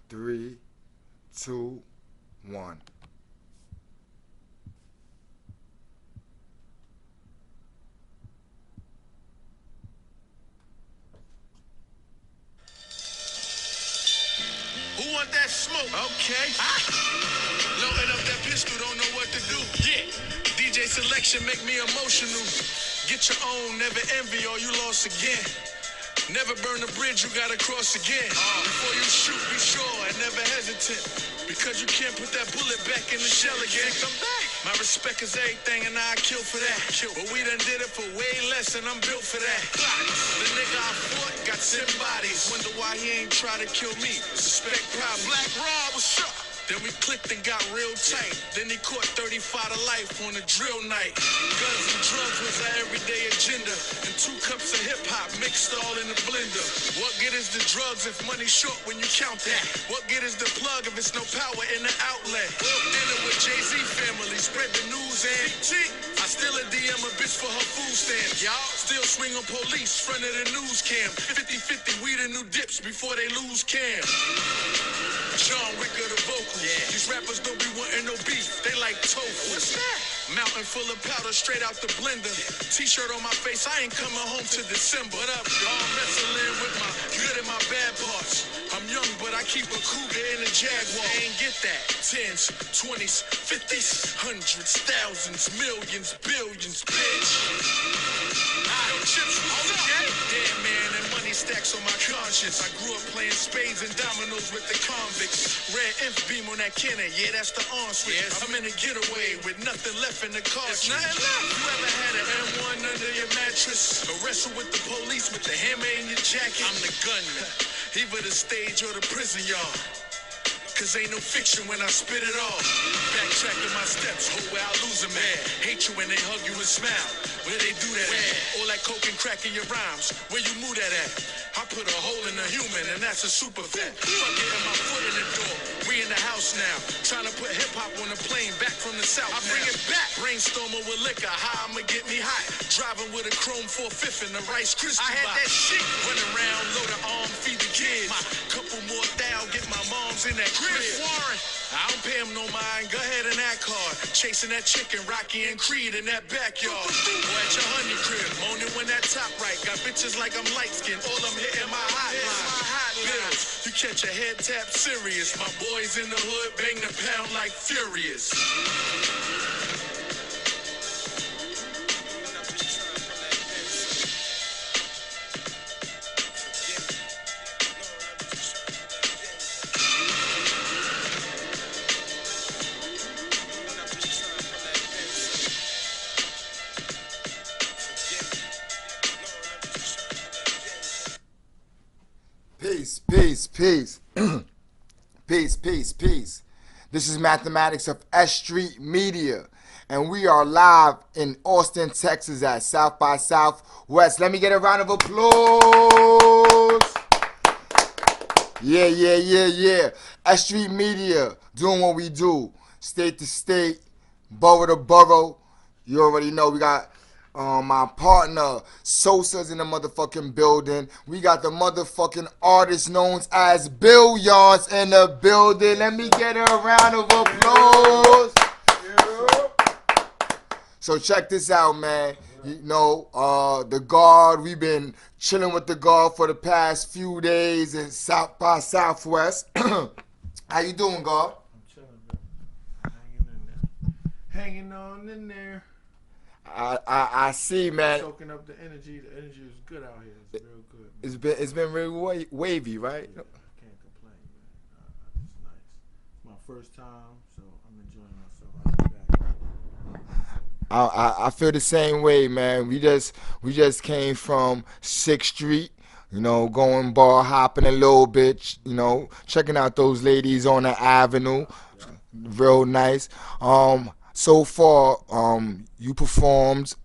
3, 2, 1. Who want that smoke? Okay. Loading up that pistol, don't know what to do. Yeah. DJ selection make me emotional. Get your own, never envy or you lost again. Never burn a bridge, you gotta cross again. Before you shoot, be sure and never hesitant. Because you can't put that bullet back in the shell again. Come back. My respect is everything and I kill for that. But we done did it for way less and I'm built for that. The nigga I fought got 10 bodies. Wonder why he ain't try to kill me. Suspect problem. Black Rob, what's up? Then we clicked and got real tight. Then he caught 35 to life on a drill night. Guns and drugs was our everyday agenda. And 2 cups of hip-hop mixed all in the blender. What good is the drugs if money's short when you count that? What good is the plug if it's no power in the outlet? Dinner with Jay-Z family, spread the news and I still a DM a bitch for her food stamps. Y'all still swing on police, front of the news cam. 50-50, we the new dips before they lose cam. John Wick of the vocal. Yeah. These rappers don't be wanting no beef. They like tofu. What's that? Mountain full of powder straight out the blender. T-shirt on my face. I ain't coming home till December. What up, y'all? Wrestling with my good and my bad parts. I'm young, but I keep a cougar in a Jaguar. They ain't get that. 10s, 20s, 50s, hundreds, thousands, millions, billions, bitch. Yo, Chips, what's up? Damn, man, and money stacks on my conscience. I grew up playing spades and dominoes with the convicts. Red inf beam on that cannon, yeah, that's the on switch. Yes. I'm in a getaway with nothing left in the car. There's nothing left. You ever had an M1 under your mattress? Or wrestle with the police with the hammer in your jacket? I'm the gunman. Either the stage or the prison yard. Cause ain't no fiction when I spit it off. Backtracking my steps, hope where I lose a man. Hate you when they hug you and smile. Where they do that at? All that coke and crack in your rhymes. Where you move that at? I put a hole in a human and that's a super fat. Fuck getting my foot in the door. We in the house now. Trying to put hip hop on a plane back from the south. I bring it back. Brainstorming with liquor. How I'ma get me hot? Driving with a chrome 4/5 and the Rice Krispie. I had that shit. Running around, load of arm, feed the kids. Couple more thou, get my moms in that crib. Warren. I don't pay him no mind. Go ahead and act hard. Chasing that chicken, Rocky and Creed in that backyard. Or at your honey crib, moaning when that top right. Got bitches like I'm light skinned. All I'm hitting my hotline. Bills, you catch a head tap serious. My boys in the hood bang the pound like furious. Peace, peace, peace. Peace, peace, peace. This is Mathematics of S.STREET Media, and we are live in Austin, Texas at South by Southwest. Let me get a round of applause. Yeah. S.STREET Media, doing what we do. State to state, borough to borough. You already know we got my partner Sosa's in the motherfucking building. We got the motherfucking artist known as Billionz in the building. Let me get a round of applause. So check this out, man. You know, the guard, we've been chilling with the guard for the past few days in South by Southwest. How you doing, guard? I'm chilling, bro. Hanging on in there. I see, man. Soaking up the energy. The energy is good out here. It's real good, man. It's been really wavy, right? Yeah, I can't complain, man. It's nice. It's my first time, so I'm enjoying myself. I'll be back. I feel the same way, man. We just came from Sxsw Street, you know, going bar hopping a little bit, you know, checking out those ladies on the avenue, real nice. So far, you performed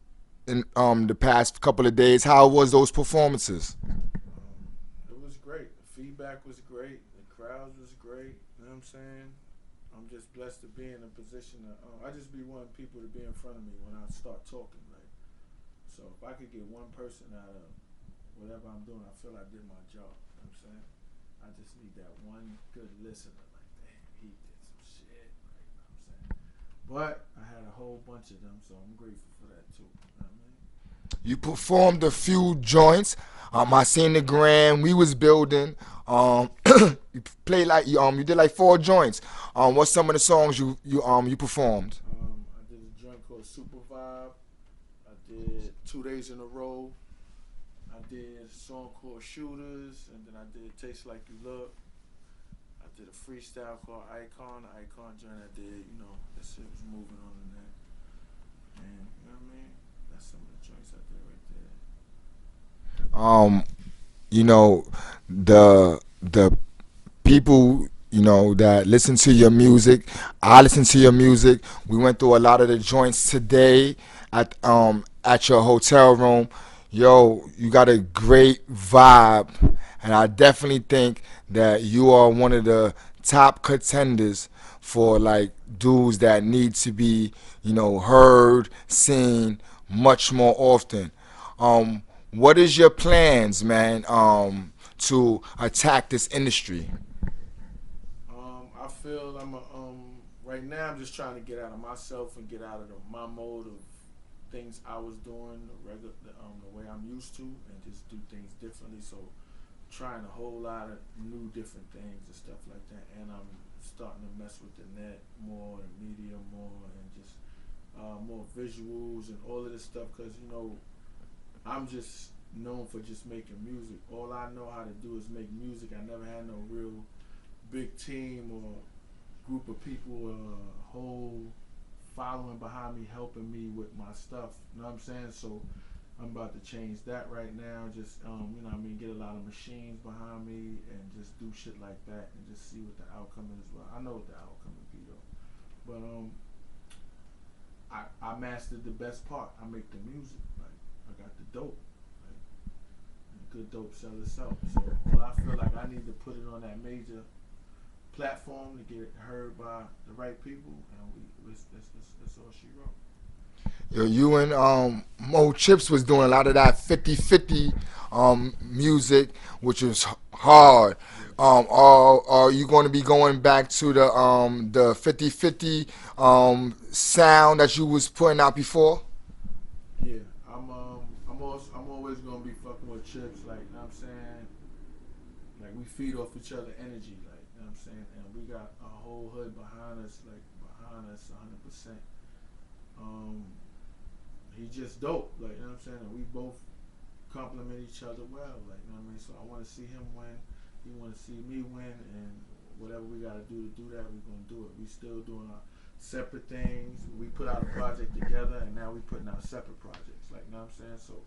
in the past couple of days. How was those performances? It was great. The feedback was great. The crowd was great. You know what I'm saying? I'm just blessed to be in a position to, I just be wanting people to be in front of me when I start talking. Like, so if I could get one person out of whatever I'm doing, I feel I did my job. You know what I'm saying? I I just need that one good listener. Like, damn, he did some shit. Like, you know what I'm saying? But I had a whole bunch of them, so I'm grateful for that too. You know what I mean? You performed a few joints. I seen the gram. We was building. You played like you did like 4 joints. What's some of the songs you performed? I did a joint called Super Vibe. I did 2 days in a row. I did a song called Shooters, and then I did Taste Like You Look. I did a freestyle called Icon. The Icon joint I did, you know, that shit was moving on in there. And, you know what I mean? That's some of the joints I did right Um, you know, the people that listen to your music. I listen to your music. We went through a lot of the joints today at your hotel room. Yo, you got a great vibe, and I definitely think that you are one of the top contenders for like dudes that need to be heard, seen much more often. What is your plans, man, to attack this industry? I feel right now I'm just trying to get out of myself and get out of my mode of things I was doing the way I'm used to, and just do things differently. So trying a whole lot of new different things and stuff like that, and I'm starting to mess with the net more and media more, and just more visuals and all of this stuff, because I'm just known for just making music. All I know how to do is make music. I never had no real big team or group of people, whole following behind me, helping me with my stuff. You know what I'm saying? So I'm about to change that right now. Just get a lot of machines behind me and just do shit like that, and just see what the outcome is. Well, I know what the outcome would be though. But I mastered the best part. I make the music. Like, I got the dope. Like, and good dope sell itself. So all I feel like I need to put it on that major platform to get it heard by the right people, and it's all she wrote. Yo, you and Mo Chips was doing a lot of that 50-50 music, which was hard. Yeah. Are you going to be going back to the 50-50 sound that you was putting out before? Yeah, I'm always gonna be fucking with Chips, like, you know what I'm saying? Like, we feed off each other energy, like, you know what I'm saying? And we got a whole hood behind us, like, behind us 100%. Um, he just dope, like, you know what I'm saying? And we both complement each other well, like, you know what I mean? So I want to see him win. He want to see me win, and whatever we got to do that, we're gonna do it. We still doing our separate things. We put out a project together, and now we putting out separate projects, like, you know what I'm saying? So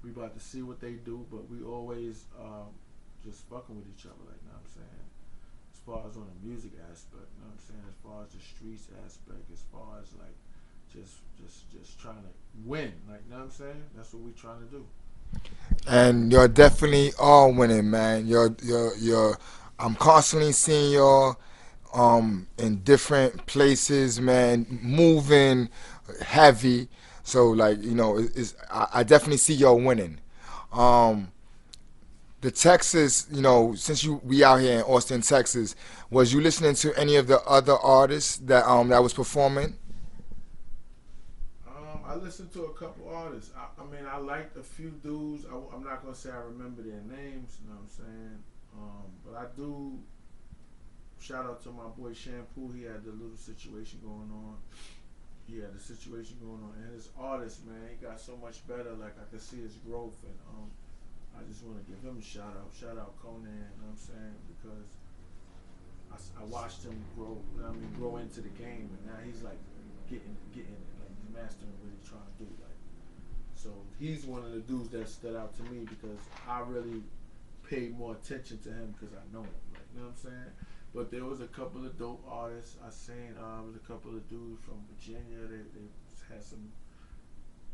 we about to see what they do, but we always just fucking with each other, like, you know what I'm saying? As far as on the music aspect, you know what I'm saying? As far as the streets aspect, as far as like just trying to win, like, you know what I'm saying? That's what we trying to do. And you're definitely all winning, man. You're. I'm constantly seeing you in different places, man, moving heavy. So like I definitely see y'all winning. Um, the Texas, since we out here in Austin, Texas, was you listening to any of the other artists that was performing? I listened to a couple artists. I mean, I liked a few dudes. I'm not gonna say I remember their names. You know what I'm saying? But I do. Shout out to my boy Shampoo. He had the little situation going on. He had a situation going on, and his artist, man, he got so much better. Like, I could see his growth, and I just want to give him a shout out. Shout out Conan. You know what I'm saying? Because I watched him grow. You know what I mean? Grow into the game, and now he's like getting it. Like, he's mastering what he's trying to do. Like, so he's one of the dudes that stood out to me, because I really paid more attention to him because I know him. Like, you know what I'm saying? But there was a couple of dope artists I seen. Was a couple of dudes from Virginia. They had some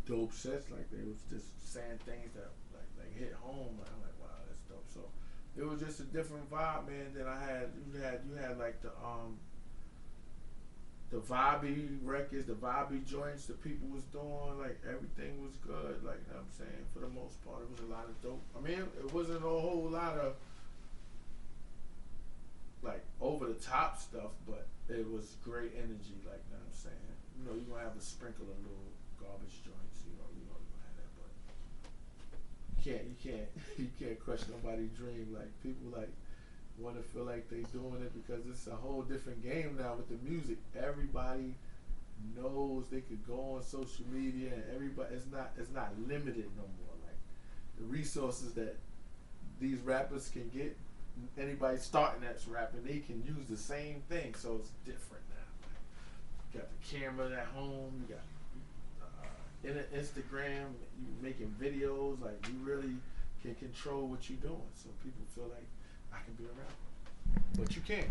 dope sets. Like, they was just saying things that like hit home. Like, I'm like, wow, that's dope. So it was just a different vibe, man. That I had. You had like the vibey records, the vibey joints. The people was doing, like, everything was good. Like, you know what I'm saying, for the most part, it was a lot of dope. I mean, it wasn't a whole lot of like over the top stuff, but it was great energy. Like, you know what I'm saying? You know, you're gonna have a sprinkle of little garbage joints. You're gonna have that, but you can't crush nobody's dream. Like people like want to feel like they doing it because it's a whole different game now with the music. Everybody knows they could go on social media and everybody it's not limited no more. Like the resources that these rappers can get, anybody starting that's rapping, they can use the same thing. So it's different now. Like, you got the camera at home, you got Instagram, you making videos. Like you really can control what you're doing. So people feel like I can be a rapper, but you can't.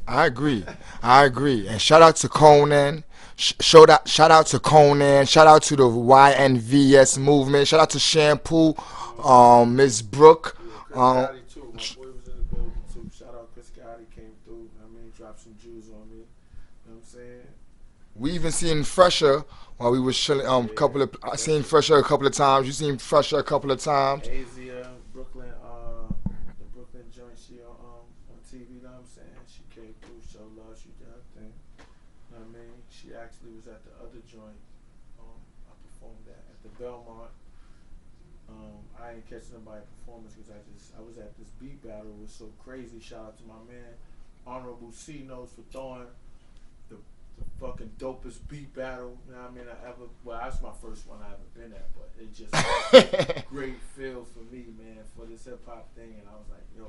I agree. I agree. And shout out to Conan. Shout out to Conan. Shout out to the YNVS movement. Shout out to Shampoo, Miss Brooke. Yeah, Chris Um, Gotti too. My boy was in the building too. Shout out Chris Gotti came through. I mean, dropped some Jews on me. You know what I'm saying? we even seen Fresher while we was chilling. Yeah, Couple of I seen Fresher. Fresher a couple of times. You seen Fresher a couple of times. Asia, Brooklyn, the Brooklyn joint, she on TV, you know what I'm saying? She came through, show love, she did her thing. You know what I mean? She actually was at the other joint. I performed at the Belmont. I ain't catching nobody performance because I was at this beat battle. It was so crazy. Shout out to my man, Honorable C Notes for throwing the fucking dopest beat battle. You know what I mean? Well, that's my first one I ever been at, but it just great feel for me, man, for this hip hop thing. And I was like, yo,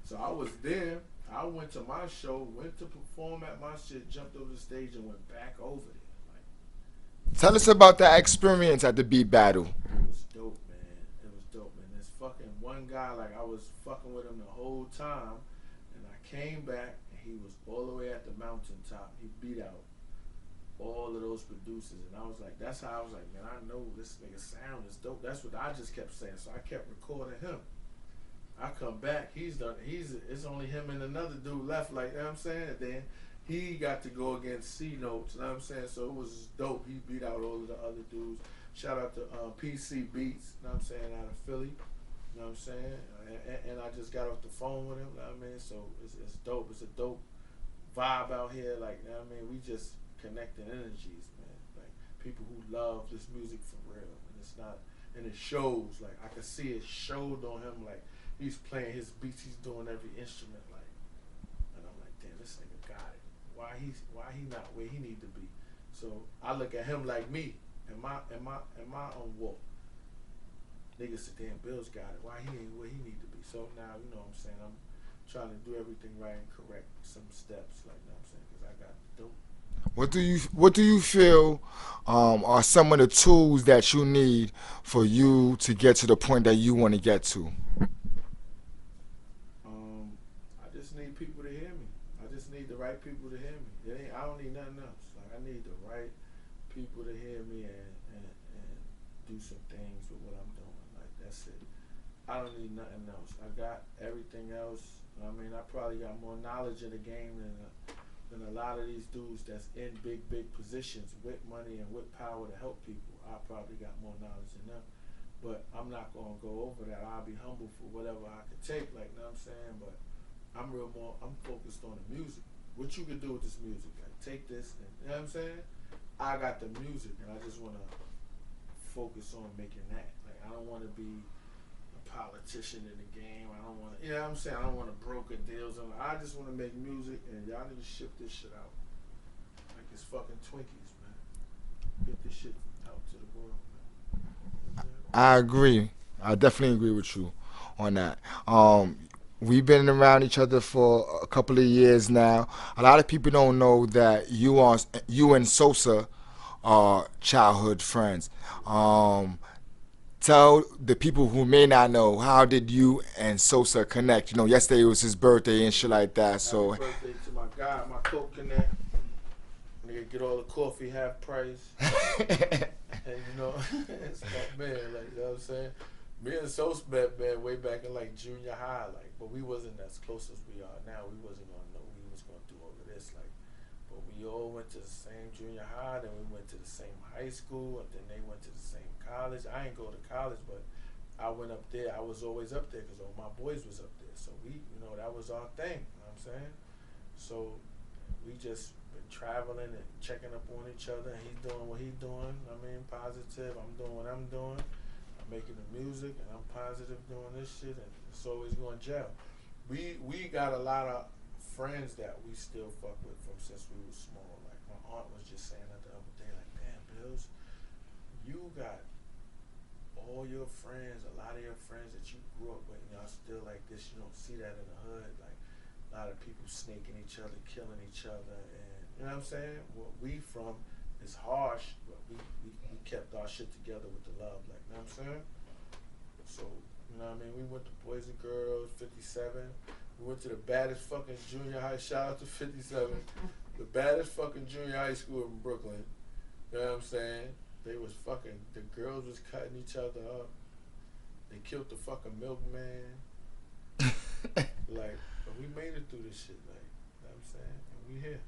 so I was there. I went to my show, went to perform at my shit, jumped over the stage, and went back over there. Like, Tell us about that experience at the beat battle. it was dope, man. It was dope, man. This fucking one guy, like, I was fucking with him the whole time, and I came back, and he was all the way at the mountaintop. He beat out all of those producers, and I was like, that's how I was like, man, I know this nigga sound is dope. That's what I just kept saying. So I kept recording him. I come back, it's only him and another dude left, like, you know what I'm saying? And then he got to go against C Notes, you know what I'm saying? So it was dope. He beat out all of the other dudes. Shout out to PC Beats, you know what I'm saying, out of Philly, you know what I'm saying? And I just got off the phone with him, you know what I mean? So it's dope. It's a dope vibe out here, like, you know what I mean? We just connecting energies, man. Like people who love this music for real, and it's not, and it shows. Like I can see it showed on him. Like he's playing his beats, he's doing every instrument. Like, and I'm like, damn, this nigga got it. Why he not where he need to be? So I look at him like me. Am I on walk? Niggas said, damn, Bill's got it. Why he ain't where he need to be? So now you know what I'm saying. I'm trying to do everything right and correct some steps. Like you know what I'm saying, because I got dope. What do you feel are some of the tools that you need for you to get to the point that you want to get to? I just need people to hear me. I just need the right people to hear me. I don't need nothing else. Like I need the right people to hear me and do some things with what I'm doing. Like that's it. I don't need nothing else. I got everything else. I mean, I probably got more knowledge in the game than a lot of these dudes that's in big positions with money and with power to help people. I probably got more knowledge than them. But I'm not gonna go over that. I'll be humble for whatever I could take, like you know what I'm saying? But I'm focused on the music. What you can do with this music. Like take this and you know what I'm saying? I got the music and I just wanna focus on making that. Like I don't wanna be a politician in the game. I don't wanna you know what I'm saying? I don't wanna broker deals on I just wanna make music and y'all need to ship this shit out. Like it's fucking Twinkies, man. Get this shit out to the world, man. I agree. I definitely agree with you on that. We've been around each other for a couple of years now. A lot of people don't know that you and Sosa are childhood friends. Tell the people who may not know, how did you and Sosa connect? Yesterday was his birthday and shit like that. Happy So birthday to my guy, my Coke Connect. Nigga get all the coffee half price. And you know, it's like man, like you know what I'm saying? Me and Sos met man way back in like junior high, like but we wasn't as close as we are now. We wasn't gonna know we was gonna do all of this, like but we all went to the same junior high, then we went to the same high school, and then they went to the same college. I ain't go to college, but I went up there. I was always up there because all my boys was up there. So we, that was our thing. You know what I'm saying? So we just been traveling and checking up on each other. And he's doing what he's doing. I mean, positive. I'm doing what I'm doing. I'm making the music, and I'm positive doing this shit. And it's always going gel. We got a lot of friends that we still fuck with from since we was small. Like my aunt was just saying that the other day, like, damn, Bills, you got all your friends, a lot of your friends that you grew up with, and y'all still like this. You don't see that in the hood. Like a lot of people snaking each other, killing each other, and you know what I'm saying? Where we from is harsh, but we kept our shit together with the love. Like, you know what I'm saying? So, you know what I mean? We went to Boys and Girls, 57. We went to the baddest fucking junior high. Shout out to 57. The baddest fucking junior high school in Brooklyn. You know what I'm saying? They was fucking, the girls was cutting each other up. They killed the fucking milkman. Like, but we made it through this shit, like, you know what I'm saying? And we here.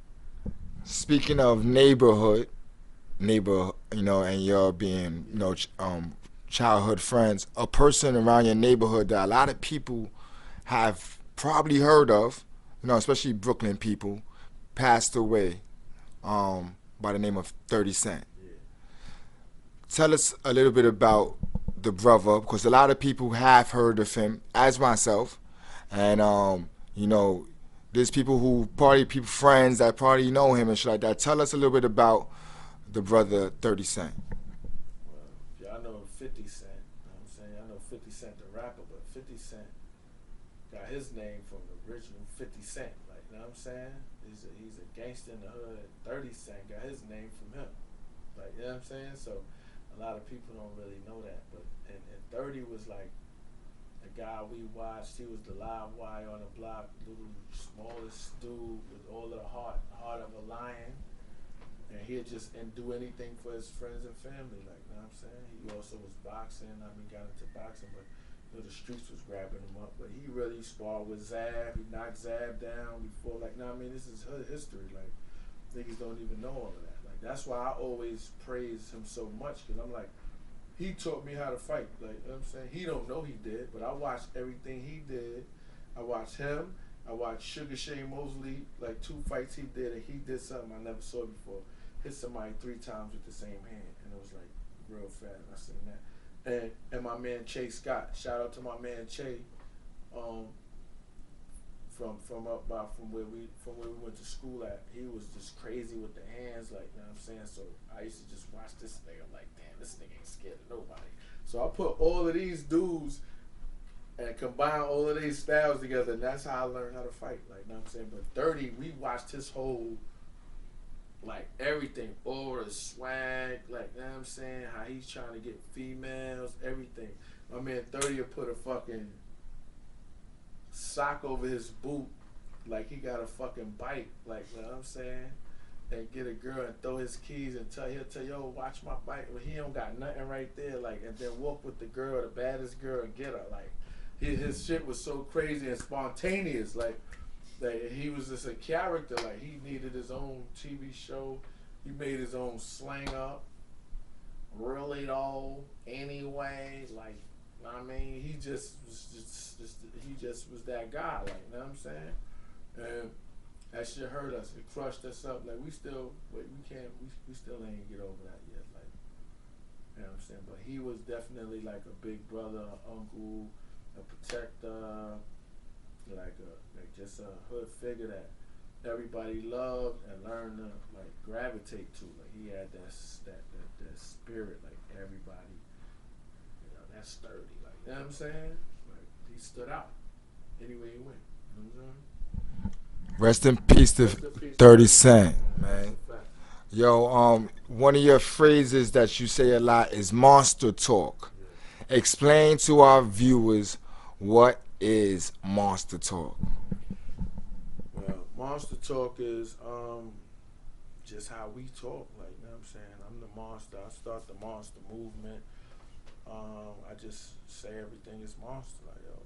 Speaking of neighborhood, and you're being, childhood friends, a person around your neighborhood that a lot of people have probably heard of, especially Brooklyn people, passed away, by the name of 30 Cent. Yeah. Tell us a little bit about the brother, because a lot of people have heard of him, as myself, and there's people who probably friends that probably know him and shit like that. Tell us a little bit about the brother 30 Cent. Well, y'all know 50 Cent, you know what I'm saying? I know 50 Cent the rapper, but 50 Cent got his name from the original 50 Cent, like, you know what I'm saying? He's a gangster in the hood. 30 Cent got his name from him, like, you know what I'm saying? So a lot of people don't really know that, but and 30 was like the guy we watched. He was the live wire on the block, little smallest dude with all of the heart of a lion, and he'd just do anything for his friends and family, like, you know what I'm saying? He also was boxing. I mean, got into boxing, but the streets was grabbing him up. But he really sparred with Zab. He knocked Zab down before, like, I mean, this is history. Like, niggas don't even know all of that. Like, that's why I always praise him so much, because I'm like, he taught me how to fight. Like, you know what I'm saying? He don't know he did, but I watched everything he did. I watched him. I watched Sugar Shane Mosley, like 2 fights he did, and he did something I never saw before. Hit somebody 3 times with the same hand, and it was like real fast. I seen that. And my man Che Scott. Shout out to my man Che. From where we went to school at. He was just crazy with the hands, like, you know what I'm saying? So I used to just watch this nigga, like, damn, this nigga ain't scared of nobody. So I put all of these dudes and combine all of these styles together, and that's how I learned how to fight, like, you know what I'm saying? But 30, we watched his whole, like, everything, all the swag, like, you know what I'm saying? How he's trying to get females, everything. My man 30 will put a fucking sock over his boot like he got a fucking bike, like, you know what I'm saying? And get a girl and throw his keys and he'll tell, yo, watch my bike. Well, he don't got nothing right there, like, and then walk with the girl, the baddest girl, and get her. Like, his shit was so crazy and spontaneous, like he was just a character. Like, he needed his own TV show. He made his own slang up. Really though, anyway, like, I mean, he just was that guy, like, you know what I'm saying? And that shit hurt us. It crushed us up. Like, we still ain't get over that yet, like, you know what I'm saying? But he was definitely like a big brother, uncle, a protector, like just a hood figure that everybody loved and learned to, like, gravitate to. Like, he had that spirit, like, everybody, that's sturdy, like, you know what I'm saying? Like, he stood out anywhere he went. You know what I'm saying? Rest in peace to 30 Cent, man. Yo, one of your phrases that you say a lot is monster talk. Yeah. Explain to our viewers, what is monster talk? Well, monster talk is just how we talk, like, you know what I'm saying? I'm the monster. I start the monster movement. I just say everything is monster. Like, yo,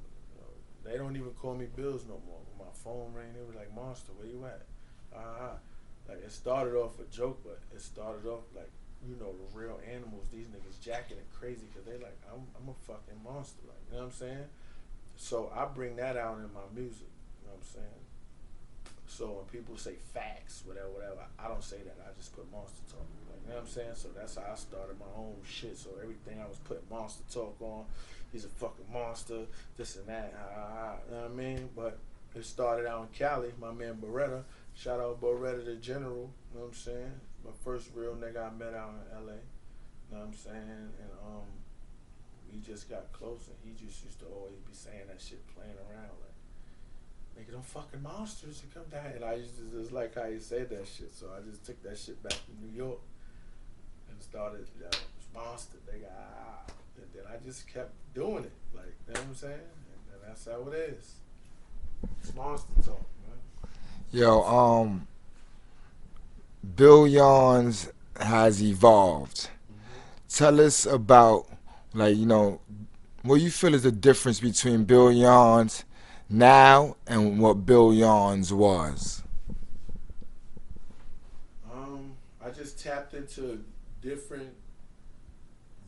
they don't even call me Bills no more. When my phone rang, they were like, Monster, where you at? Like, it started off a joke, but it started off like you know, the real animals, these niggas jacking it crazy because they like, I'm a fucking monster, like, you know what I'm saying? So I bring that out in my music, you know what I'm saying? So when people say facts, whatever, whatever, I don't say that. I just put monster talk, like, you know what I'm saying? So that's how I started my own shit. So everything I was putting monster talk on, he's a fucking monster, this and that, you know what I mean? But it started out in Cali, my man Beretta. Shout out Beretta the General, you know what I'm saying? My first real nigga I met out in LA, you know what I'm saying? And we just got close and he just used to always be saying that shit, playing around like, nigga, them fucking monsters to come down. And I used to just like how he said that shit. So I just took that shit back to New York and started, monster, nigga, and then I just kept doing it, like, you know what I'm saying? And that's how it is. It's monster talk, man. Yo, Billionz has evolved. Mm-hmm. Tell us about, like, what you feel is the difference between Billionz now and what Billionz was. I just tapped into different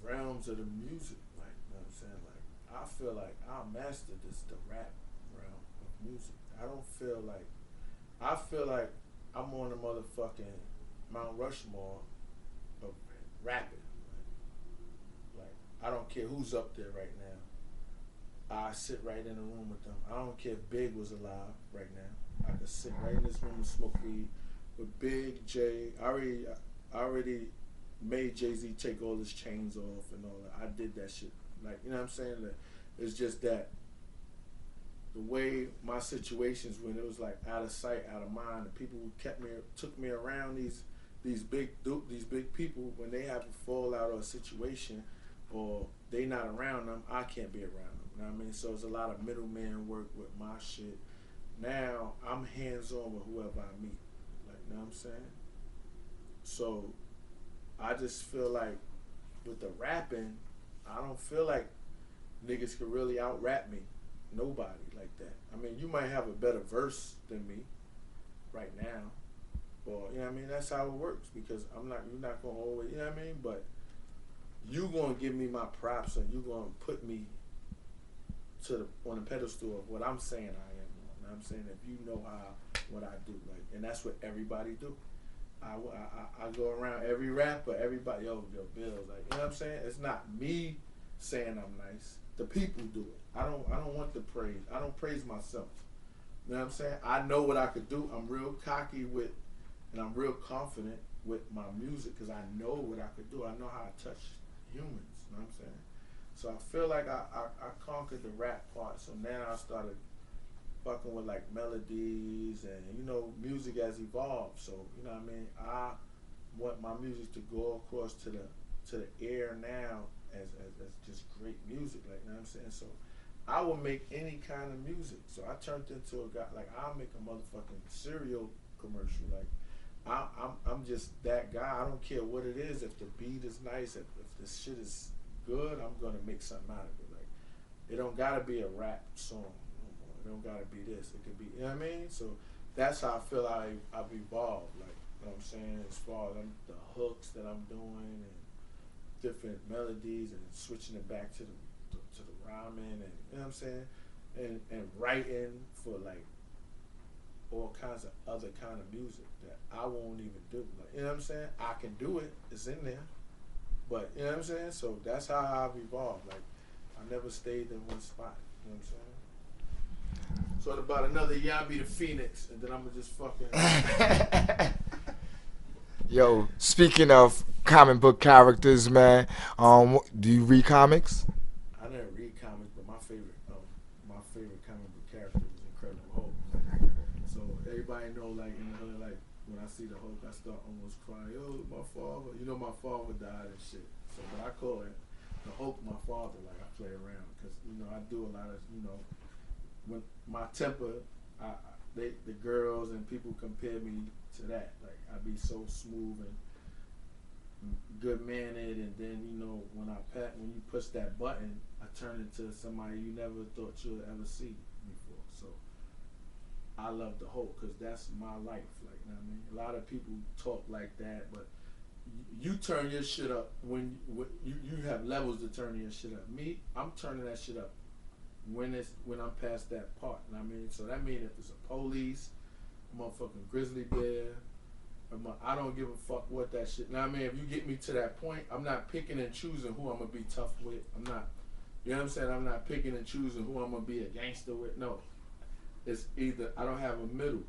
realms of the music, like, you know what I'm saying? Like, I feel like I mastered the rap realm of music. I feel like I'm on the motherfucking Mount Rushmore of rapping. Like, I don't care who's up there right now. I sit right in the room with them. I don't care if Big was alive right now. I could sit right in this room and smoke weed with Big J. I already made Jay-Z take all his chains off and all that. I did that shit. Like, you know what I'm saying? That it's just that the way my situations when it was like out of sight, out of mind, the people who took me around these big people when they have a fallout or a situation or they not around them, I can't be around them. You know what I mean? So it's a lot of middleman work with my shit. Now I'm hands on with whoever I meet. Like, you know what I'm saying? So I just feel like with the rapping, I don't feel like niggas could really out rap me. Nobody like that. I mean, you might have a better verse than me right now. Or, you know what I mean? That's how it works because you're not going to always, you know what I mean? But you going to give me my props and you going to put me on the pedestal of what I'm saying I am. You know what I'm saying? If you know what I do. Like, and that's what everybody do. I go around every rapper, everybody, yo, Bills, like, you know what I'm saying? It's not me saying I'm nice. The people do it. I don't want the praise. I don't praise myself. You know what I'm saying? I know what I could do. I'm real cocky and I'm real confident with my music because I know what I could do. I know how to touch humans. You know what I'm saying? So I feel like I conquered the rap part. So now I started fucking with like melodies and music has evolved. So you know what I mean. I want my music to go across to the air now as just great music. Like, you know what I'm saying. So I will make any kind of music. So I turned into a guy like I'll make a motherfucking cereal commercial. Like I'm just that guy. I don't care what it is. If the beat is nice, if the shit is good, I'm gonna make something out of it. Like it don't gotta be a rap song. It don't gotta be this. It could be, you know what I mean? So that's how I feel I've evolved. Like, you know what I'm saying? As far as the hooks that I'm doing and different melodies and switching it back to the rhyming and, you know what I'm saying? And writing for like all kinds of other kind of music that I won't even do. Like, you know what I'm saying? I can do it. It's in there. But, you know what I'm saying? So that's how I've evolved. Like, I never stayed in one spot. You know what I'm saying? So in about another year, I'll be the Phoenix, and then I'm gonna just fucking. Yo, speaking of comic book characters, man, do you read comics? I never read comics, but my favorite comic book character was Incredible Hulk. So everybody know, like in the hood, like when I see the Hulk, I start almost crying. Yo, my father. My father died and shit. So, but I call it the Hulk, my father. Like I play around because I do a lot of when my temper, the girls and people compare me to that. Like I be so smooth and good mannered, and then when you push that button, I turn into somebody you never thought you'd ever see before. So I love the Hulk because that's my life. Like, you know what I mean? A lot of people talk like that, but you turn your shit up when you have levels to turn your shit up. Me, I'm turning that shit up when I'm past that part. You know what I mean? So that means if it's a police, a motherfucking grizzly bear, I don't give a fuck what that shit. Now I mean, if you get me to that point, I'm not picking and choosing who I'm gonna be tough with. I'm not. You know what I'm saying? I'm not picking and choosing who I'm gonna be a gangster with. No, it's either I don't have a middle.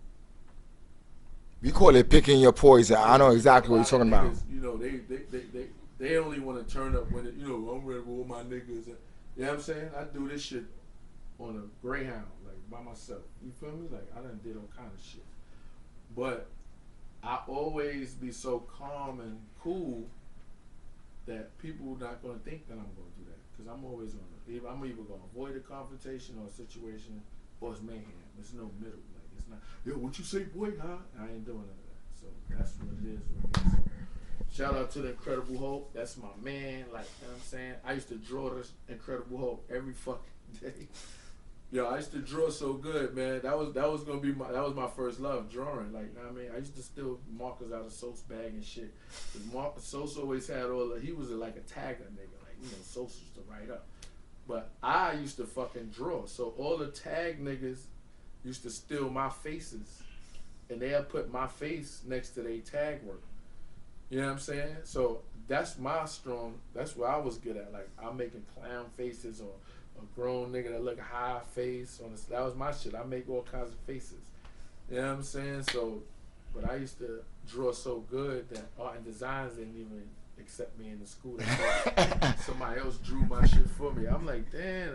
We call it picking your poison. I know You know, a exactly what you're lot of talking about. niggas, you know, they only want to turn up when it, you know, I'm ready with all my niggas. And, you know what I'm saying? I do this shit on a Greyhound, like by myself. You feel me? Like I done did all kind of shit, but I always be so calm and cool that people not gonna think that I'm gonna do that because I'm always gonna. I'm either gonna avoid a confrontation or a situation, or it's mayhem. There's no middle. Like it's not. Yo, what you say, boy? Huh? I ain't doing none of that. So that's what it is with me. So, shout out to the Incredible Hulk. That's my man. Like you know what I'm saying. I used to draw this Incredible Hulk every fucking day. Yo, I used to draw so good, man. That was gonna be my first love, drawing. Like, you know what I mean, I used to steal markers out of So's bag and shit. Sos always had he was like a tagger nigga, like you know, Sos used to write up. But I used to fucking draw. So all the tag niggas used to steal my faces, and they'll put my face next to their tag work. You know what I'm saying? So that's my strong. That's what I was good at. Like I'm making clown faces or a grown nigga that look high face on this. That was my shit. I make all kinds of faces. You know what I'm saying? So, but I used to draw so good that art and designs didn't even accept me in the school. Somebody else drew my shit for me. I'm like, damn.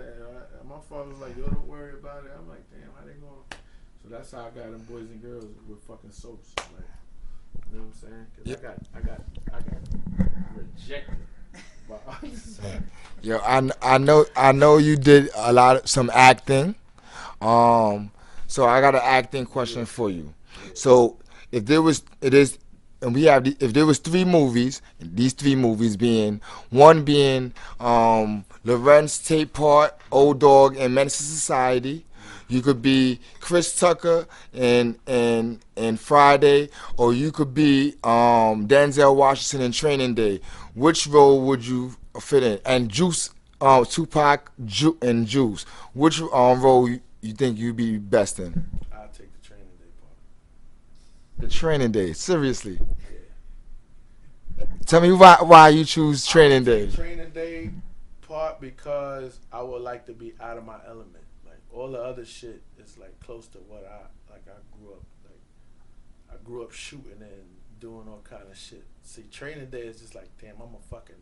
My father was like, yo, don't worry about it. I'm like, damn, how they going? So that's how I got them boys and girls with fucking soaps. Like, you know what I'm saying? Because I got rejected. Yo, I know you did some acting. So I got an acting question for you. So if there was it is and we have if there was three movies, and these three movies being one being Lorenz Tate Part, Old Dog, and Menace to Society. You could be Chris Tucker in Friday, or you could be Denzel Washington in Training Day. Which role would you fit in? And Juice, Tupac, and Juice. Which role you think you'd be best in? I'll take the Training Day part. The Training Day. Seriously. Yeah. Tell me why you choose Training Day. Training Day part because I would like to be out of my element. Like all the other shit is like close to what I grew up like. I grew up shooting and doing all kind of shit. See, Training Day is just like, damn, I'm a fucking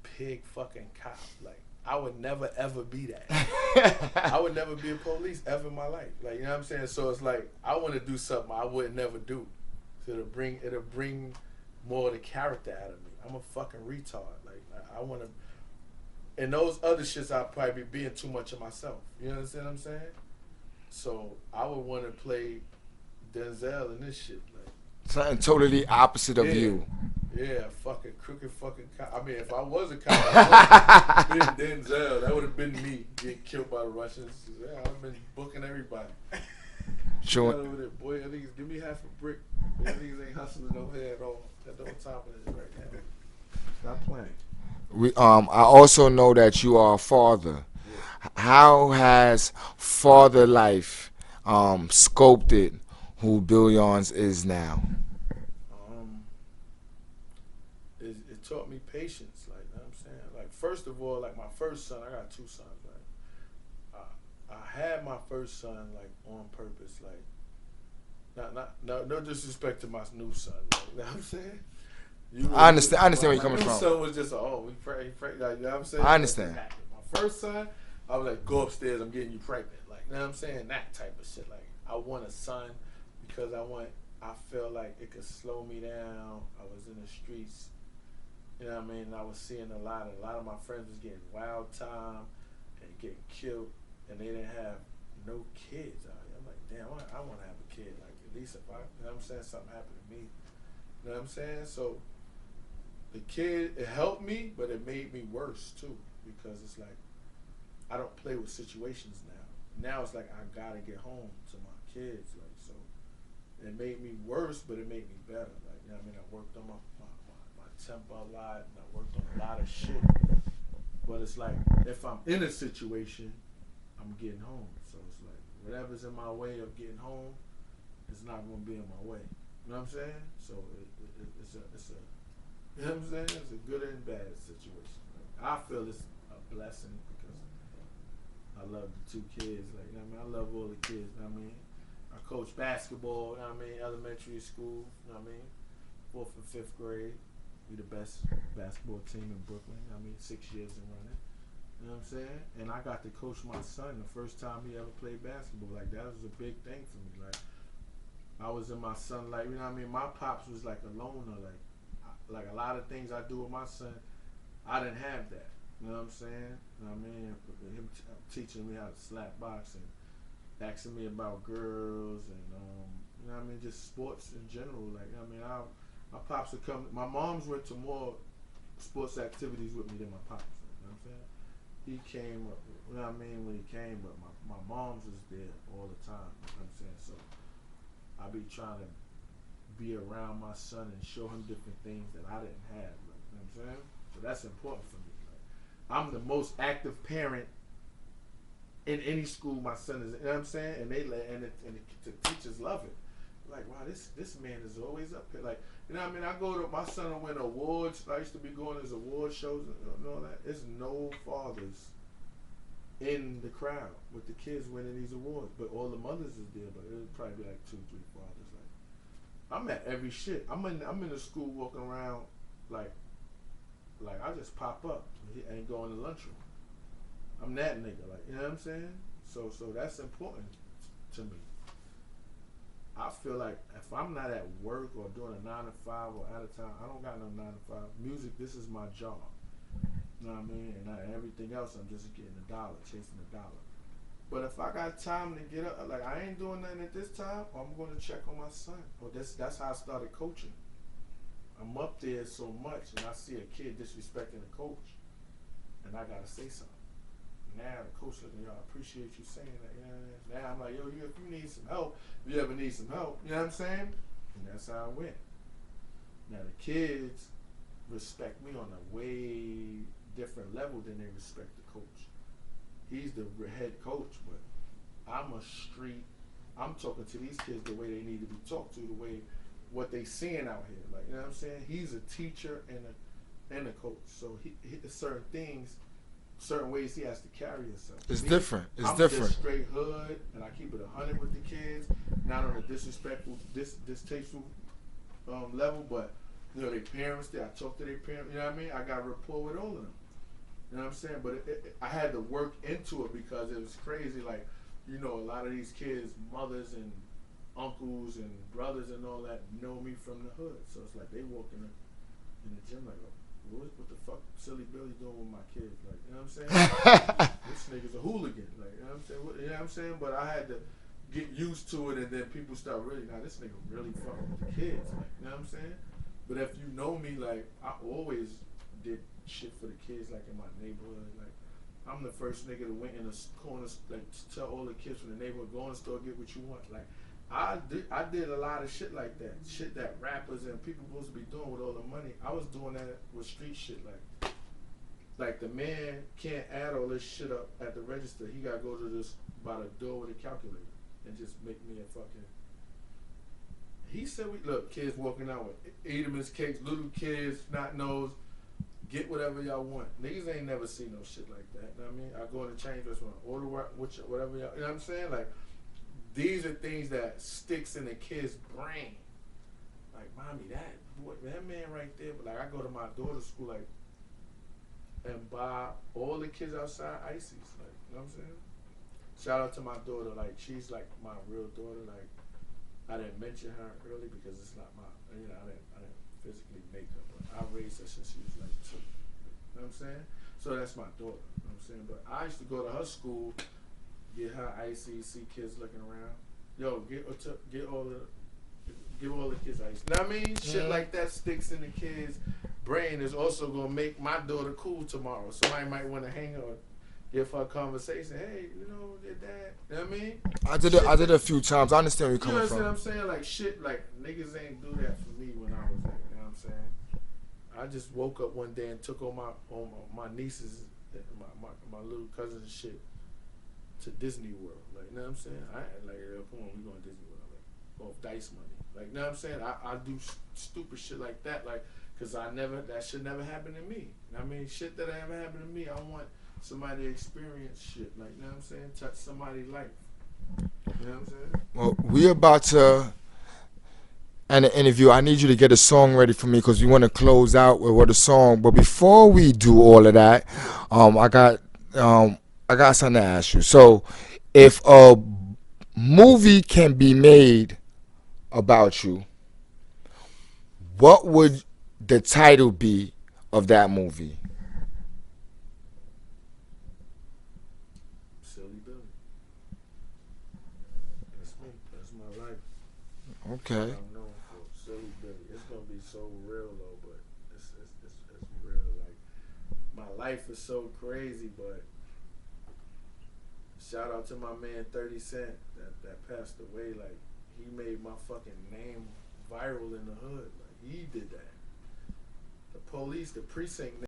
pig fucking cop. Like I would never ever be that. I would never be a police ever in my life. Like you know what I'm saying? So it's like I want to do something I would never do. So it'll bring more of the character out of me. I'm a fucking retard. Like I want to. And those other shits, I'll probably be being too much of myself. You understand what I'm saying? So I would want to play Denzel in this shit. Like Something totally opposite of you. yeah, fucking crooked fucking cop. I mean, if I was a cop, I would have been Denzel. That would have been me getting killed by the Russians. Yeah, I've been booking everybody. Sure. Over there, boy, I think give me half a brick. I niggas ain't hustling no head at all. That's on top of this right now. Stop playing. I also know that you are a father. Yeah. How has father life sculpted who Billionz is now? Um, it taught me patience. Like, you know what I'm saying? Like, first of all, like my first son, I got two sons. Right? I had my first son like on purpose. Like, no disrespect to my new son. Like, you know what I'm saying? I understand where you're coming my from. new son was just we pray. Like, you know what I'm saying? I understand. My first son, I was like, go upstairs, I'm getting you pregnant. Like, you know what I'm saying? That type of shit. Like, I want a son because I feel like it could slow me down. I was in the streets, you know what I mean? I was seeing a lot of my friends was getting wild time and getting killed, and they didn't have no kids out here. I'm like, damn, I want to have a kid. Like, at least if you know what I'm saying, something happened to me. You know what I'm saying? So, the kid, it helped me, but it made me worse too, because it's like, I don't play with situations now. Now it's like I gotta get home to my kids, like so. It made me worse, but it made me better. Like you know what I mean, I worked on my temper a lot, and I worked on a lot of shit. But it's like, if I'm in a situation, I'm getting home. So it's like, whatever's in my way of getting home, it's not going to be in my way. You know what I'm saying? So it's a, you know what I'm saying? It's a good and bad situation. Like, I feel it's a blessing because I love the two kids. Like, you know what I mean? I love all the kids. You know what I mean? I coach basketball, you know what I mean? Elementary school, you know what I mean? 4th and 5th grade. We the best basketball team in Brooklyn. I mean, 6 years in running. You know what I'm saying? And I got to coach my son the first time he ever played basketball. Like, that was a big thing for me. Like, I was in my son, like, you know what I mean? My pops was like a loner. Like a lot of things I do with my son, I didn't have that. You know what I'm saying? You know what I mean? Him teaching me how to slap box and asking me about girls and, you know what I mean? Just sports in general. Like, you know what I mean? My pops would come. My mom's went to more sports activities with me than my pops. You know what I'm saying? He came, you know what I mean, when he came, but my mom's was there all the time. You know what I'm saying? So I be trying to be around my son and show him different things that I didn't have. Like, you know what I'm saying? So that's important for me. Like, I'm the most active parent in any school my son is in. You know what I'm saying? And the teachers love it. Like, wow, this man is always up here. Like, you know what I mean? I go to, my son will win awards. I used to be going to his award shows and all that. There's no fathers in the crowd with the kids winning these awards, but all the mothers is there. But it would probably be like 2, 3 fathers. Like, I'm at every shit. I'm in the school walking around like I just pop up and go in the lunchroom. I'm that nigga. Like, you know what I'm saying? So that's important to me. I feel like if I'm not at work or doing a 9 to 5 or out of town, I don't got no 9 to 5. Music, this is my job. You know what I mean? And everything else, I'm just getting a dollar, chasing a dollar. But if I got time to get up, like I ain't doing nothing at this time, I'm going to check on my son. Or that's how I started coaching. I'm up there so much, and I see a kid disrespecting the coach, and I got to say something. Now the coach looking, yo, I appreciate you saying that. You know what I mean? Now I'm like, yo, if you need some help, if you ever need some help, you know what I'm saying? And that's how I went. Now the kids respect me on a way different level than they respect the coach. He's the head coach, but I'm a street. I'm talking to these kids the way they need to be talked to, the way what they seeing out here. Like, you know what I'm saying? He's a teacher and a coach. So he certain things. Certain ways he has to carry himself. It's different. I'm different. Just straight hood, and I keep it 100 with the kids, not on a disrespectful, distasteful level, but you know, their parents. I talk to their parents. You know what I mean? I got rapport with all of them. You know what I'm saying? But I had to work into it because it was crazy. Like, you know, a lot of these kids, mothers and uncles and brothers and all that know me from the hood. So it's like they walk in the gym like, what the fuck Silly Billy doing with my kids? Like, you know what I'm saying? This nigga's a hooligan. Like, you know what I'm saying? You know what I'm saying? But I had to get used to it, and then people start really, now this nigga really fucking with the kids. Like, you know what I'm saying? But if you know me, like, I always did shit for the kids, like in my neighborhood. Like, I'm the first nigga that went in the corner, like, to tell all the kids from the neighborhood, go in the store, get what you want. Like, I did a lot of shit like that. Shit that rappers and people supposed to be doing with all the money. I was doing that with street shit. Like the man can't add all this shit up at the register. He got to go to this by the door with a calculator and just make me a fucking. He said, look, kids walking out with Edelman's cakes, little kids, snot nose, get whatever y'all want. Niggas ain't never seen no shit like that. You know what I mean? I go in the change restaurant, order whatever y'all, you know what I'm saying? Like, these are things that sticks in the kid's brain. Like, mommy, that man right there. But like, I go to my daughter's school, like, and buy all the kids outside ices. Like, you know what I'm saying? Shout out to my daughter. Like, she's like my real daughter. Like, I didn't mention her early because it's not my, you know, I didn't physically make her, but I raised her since she was like 2. You know what I'm saying? So that's my daughter. You know what I'm saying? But I used to go to her school. Get her icy, see kids looking around. Yo, give all the kids ice. You know what I mean? Shit like that sticks in the kids' brain is also gonna make my daughter cool tomorrow. Somebody might want to hang her, give her a conversation. Hey, you know, your dad. You know what I mean? I did it a few times. I understand where you're coming from. You know what I'm saying? Like shit, like niggas ain't do that for me when I was like, you know what I'm saying? I just woke up one day and took all my nieces, my little cousins and shit to Disney World. Like, you know what I'm saying? I ain't like, come on, we going to Disney World. Like, off dice money. Like, you know what I'm saying? I do stupid shit like that. Like, because that shit never happened to me. I mean, shit that ever happened to me, I want somebody to experience shit. Like, you know what I'm saying? Touch somebody's life. You know what I'm saying? Well, we're about to end the interview. I need you to get a song ready for me because we want to close out with a song. But before we do all of that, I got I got something to ask you. So, if a movie can be made about you, what would the title be of that movie? Silly Billy. That's me. That's my life. That's what Okay. I'm known for. Silly Billy. It's gonna be so real though, but it's real. Like my life is so crazy, but shout out to my man 30 Cent that passed away. Like he made my fucking name viral in the hood. Like he did that. The police, the precinct